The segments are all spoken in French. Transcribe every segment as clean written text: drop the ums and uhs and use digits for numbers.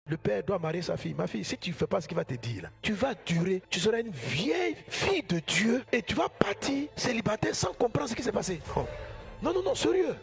Le père doit marier sa fille. Ma fille, si tu ne fais pas ce qu'il va te dire, là, tu vas durer, tu seras une vieille fille de Dieu et tu vas partir célibataire sans comprendre ce qui s'est passé. Oh. Non, non, non, sérieux.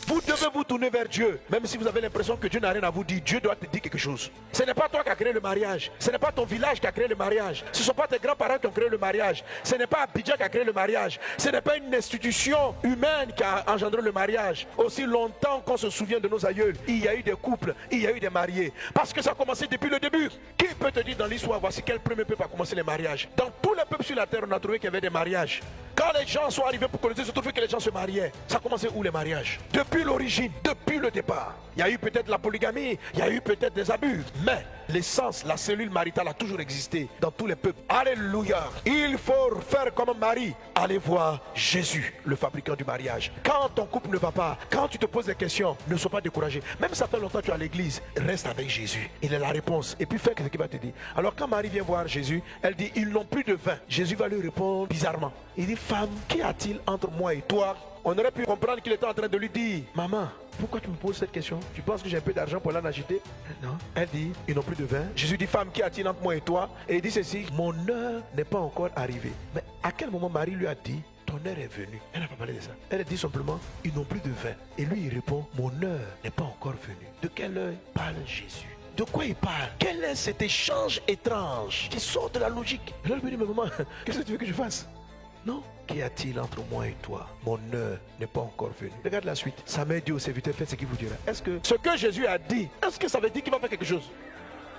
Vous devez vous tourner vers Dieu, même si vous avez l'impression que Dieu n'a rien à vous dire. Dieu doit te dire quelque chose. Ce n'est pas toi qui as créé le mariage. Ce n'est pas ton village qui a créé le mariage. Ce ne sont pas tes grands-parents qui ont créé le mariage. Ce n'est pas Abidjan qui a créé le mariage. Ce n'est pas une institution humaine qui a engendré le mariage. Aussi longtemps qu'on se souvient de nos aïeuls, il y a eu des couples, il y a eu des mariés. Parce que ça a commencé depuis le début. Qui peut te dire dans l'histoire, voici quel premier peuple a commencé les mariages? Dans tous les peuples sur la terre, on a trouvé qu'il y avait des mariages. Quand les gens sont arrivés pour coloniser, ils ont trouvé que les gens se mariaient. Ça a commencé où les mariages? Depuis l'origine, depuis le départ. Il y a eu peut-être la polygamie, il y a eu peut-être des abus. Mais l'essence, la cellule maritale a toujours existé dans tous les peuples. Alléluia. Il faut faire comme Marie. Allez voir Jésus, le fabricant du mariage. Quand ton couple ne va pas, quand tu te poses des questions, ne sois pas découragé. Même si ça fait longtemps que tu es à l'église, reste avec Jésus. Il est la réponse. Et puis fais ce qu'il va te dire. Alors quand Marie vient voir Jésus, elle dit, ils n'ont plus de vin. Jésus va lui répondre bizarrement. Il dit, femme, qu'y a-t-il entre moi et toi? On aurait pu comprendre qu'il était en train de lui dire, maman, pourquoi tu me poses cette question? Tu penses que j'ai un peu d'argent pour l'en acheter? Non. Elle dit, ils n'ont plus de vin. Jésus dit, femme, qu'y a-t-il entre moi et toi? Et il dit ceci, mon heure n'est pas encore arrivée. Mais à quel moment Marie lui a dit, ton heure est venue? Elle n'a pas parlé de ça. Elle a dit simplement, ils n'ont plus de vin. Et lui, il répond, mon heure n'est pas encore venue. De quelle heure parle Jésus? De quoi il parle? Quel est cet échange étrange qui sort de la logique? Et là, il me dit, mais maman, qu'est-ce que tu veux que je fasse? Non. Qu'y a-t-il entre moi et toi? Mon heure n'est pas encore venue. Regarde la suite. Sa mère dit au serviteur, faites ce qu'il vous dira. Est-ce que ce que Jésus a dit, est-ce que ça veut dire qu'il va faire quelque chose?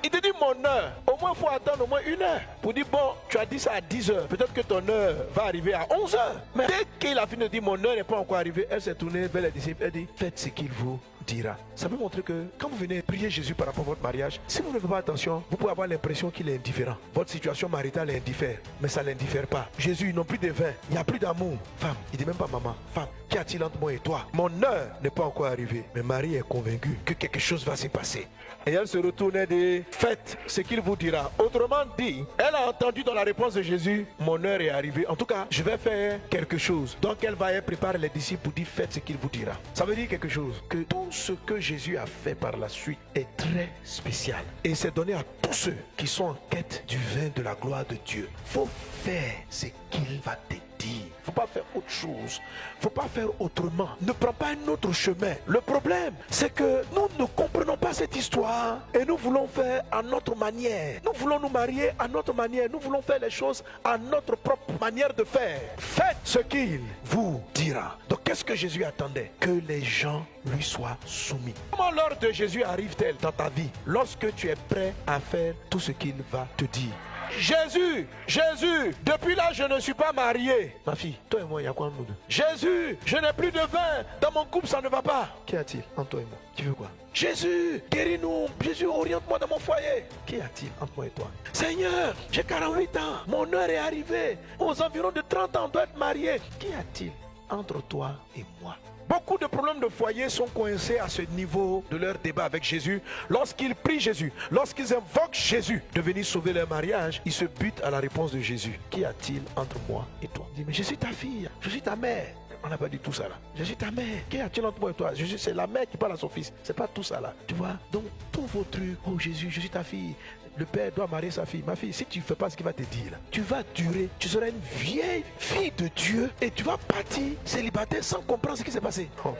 Il te dit mon heure. Au moins, il faut attendre au moins une heure. Pour dire, bon, tu as dit ça à 10 heures. Peut-être que ton heure va arriver à 11 heures. Mais dès qu'il a fini de dire mon heure n'est pas encore arrivée, elle s'est tournée vers les disciples. Elle dit, faites ce qu'il vous dira. Ça peut montrer que quand vous venez prier Jésus par rapport à votre mariage, si vous ne faites pas attention, vous pouvez avoir l'impression qu'il est indifférent. Votre situation maritale est indiffère, mais ça ne l'indiffère pas. Jésus, ils n'ont plus de vin, il n'y a plus d'amour. Femme, il dit même pas maman, femme, qu'y a-t-il entre moi et toi? Mon heure n'est pas encore arrivée. Mais Marie est convaincue que quelque chose va se passer. Et elle se retourne et dit, faites ce qu'il vous dira. Autrement dit, elle a entendu dans la réponse de Jésus, mon heure est arrivée. En tout cas, je vais faire quelque chose. Donc elle va préparer les disciples pour dire, faites ce qu'il vous dira. Ça veut dire quelque chose, que tout ce que Jésus a fait par la suite est très spécial. Et c'est donné à tous ceux qui sont en quête du vin de la gloire de Dieu. Faut faire ce qu'il va te dire. Faut pas faire autre chose. Faut pas faire autrement. Ne prends pas un autre chemin. Le problème, c'est que nous ne comprenons pas cette histoire et nous voulons faire à notre manière. Nous voulons nous marier à notre manière. Nous voulons faire les choses à notre propre manière de faire. Faites ce qu'il vous dira. Donc qu'est-ce que Jésus attendait? Que les gens lui soient soumis. Comment l'heure de Jésus arrive-t-elle dans ta vie? Lorsque tu es prêt à faire tout ce qu'il va te dire. Jésus, Jésus, depuis là je ne suis pas marié. Ma fille, toi et moi, il y a quoi en nous deux? Jésus, je n'ai plus de vin. Dans mon couple, ça ne va pas. Qu'y a-t-il entre toi et moi? Tu veux quoi? Jésus, guéris-nous. Jésus, oriente-moi dans mon foyer. Qu'y a-t-il entre moi et toi? Seigneur, j'ai 48 ans. Mon heure est arrivée. Aux environs de 30 ans, on doit être marié. Qu'y a-t-il entre toi et moi? Beaucoup de problèmes de foyer sont coincés à ce niveau de leur débat avec Jésus. Lorsqu'ils prient Jésus, lorsqu'ils invoquent Jésus de venir sauver leur mariage, ils se butent à la réponse de Jésus. Qu'y a-t-il entre moi et toi? Il dit, mais je suis ta fille, je suis ta mère. On n'a pas dit tout ça là. Je suis ta mère. Qu'y a-t-il entre moi et toi? Jésus, c'est la mère qui parle à son fils. C'est pas tout ça là. Tu vois? Donc, tous vos trucs. Oh Jésus, je suis ta fille. Le père doit marier sa fille. Ma fille, si tu ne fais pas ce qu'il va te dire là, tu vas durer. Tu seras une vieille fille de Dieu et tu vas partir célibataire sans comprendre ce qui s'est passé. Oh.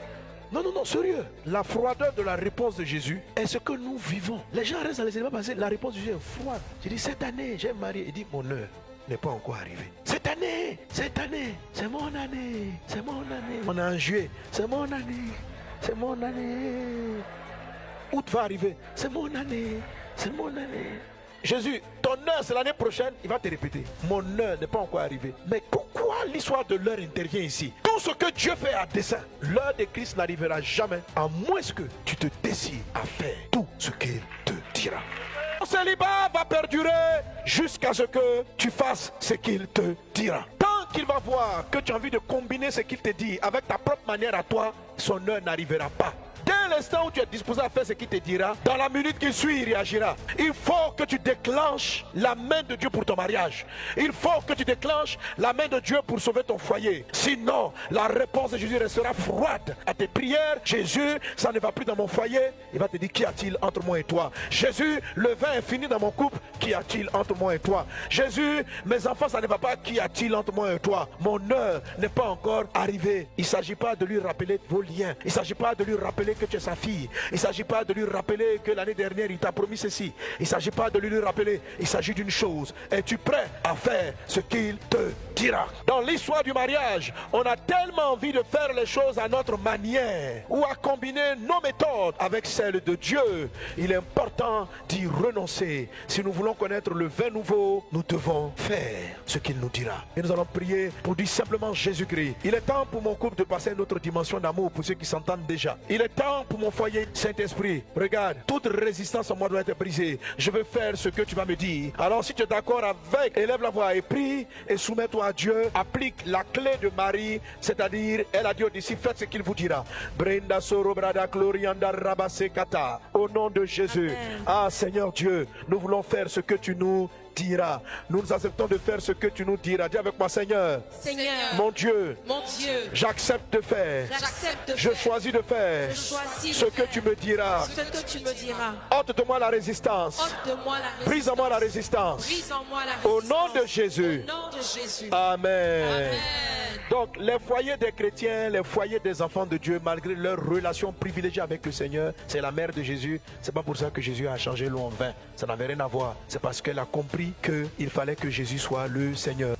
Non, non, non, sérieux. La froideur de la réponse de Jésus est ce que nous vivons. Les gens restent dans les célibats parce que la réponse de Jésus est froide. J'ai dit, cette année, j'ai marié. Il dit, mon heure n'est pas encore arrivée. Cette année, c'est mon année. C'est mon année. On est en juillet. C'est mon année. C'est mon année. Août va arriver. C'est mon année. C'est mon année. Jésus, ton heure c'est l'année prochaine, il va te répéter. Mon heure n'est pas encore arrivée. Mais pourquoi l'histoire de l'heure intervient ici? Tout ce que Dieu fait à dessein, l'heure de Christ n'arrivera jamais, à moins que tu te décides à faire tout ce qu'il te dira. Ton célibat va perdurer jusqu'à ce que tu fasses ce qu'il te dira. Tant qu'il va voir que tu as envie de combiner ce qu'il te dit avec ta propre manière à toi, son heure n'arrivera pas. Dès l'instant où tu es disposé à faire ce qu'il te dira, dans la minute qui suit, il réagira. Il faut que tu déclenches la main de Dieu pour ton mariage. Il faut que tu déclenches la main de Dieu pour sauver ton foyer. Sinon, la réponse de Jésus restera froide à tes prières. Jésus, ça ne va plus dans mon foyer. Il va te dire, qu'y a-t-il entre moi et toi? Jésus, le vin est fini dans mon couple. Qu'y a-t-il entre moi et toi? Jésus, mes enfants, ça ne va pas. Qu'y a-t-il entre moi et toi? Mon heure n'est pas encore arrivée. Il ne s'agit pas de lui rappeler vos liens. Il ne s'agit pas de lui rappeler que tu es sa fille. Il ne s'agit pas de lui rappeler que l'année dernière, il t'a promis ceci. Il ne s'agit pas de lui rappeler. Il s'agit d'une chose. Es-tu prêt à faire ce qu'il te dira? Dans l'histoire du mariage, on a tellement envie de faire les choses à notre manière ou à combiner nos méthodes avec celles de Dieu. Il est important d'y renoncer. Si nous voulons connaître le vin nouveau, nous devons faire ce qu'il nous dira. Et nous allons prier pour dire simplement Jésus-Christ. Il est temps pour mon couple de passer à une autre dimension d'amour pour ceux qui s'entendent déjà. Il est temps pour mon foyer, Saint-Esprit. Regarde, toute résistance en moi doit être brisée. Je veux faire ce que tu vas me dire. Alors si tu es d'accord avec, élève la voix et prie et soumets-toi à Dieu. Applique la clé de Marie, c'est-à-dire elle a dit aux disciples, faites ce qu'il vous dira. Brenda Soro Brada Glorianda Rabasekata. Au nom de Jésus. Amen. Ah Seigneur Dieu, nous voulons faire ce que tu nous diras. Nous acceptons de faire ce que tu nous diras. Dis avec moi, Seigneur. Seigneur. Mon Dieu. J'accepte de faire. Je choisis de faire ce que tu me diras. Ôte de moi la résistance. Brise en moi la résistance. Au nom de Jésus. Amen. Donc, les foyers des chrétiens, les foyers des enfants de Dieu, malgré leur relation privilégiée avec le Seigneur, c'est la mère de Jésus. C'est pas pour ça que Jésus a changé l'eau en vin. Ça n'avait rien à voir. C'est parce qu'elle a compris qu'il fallait que Jésus soit le Seigneur.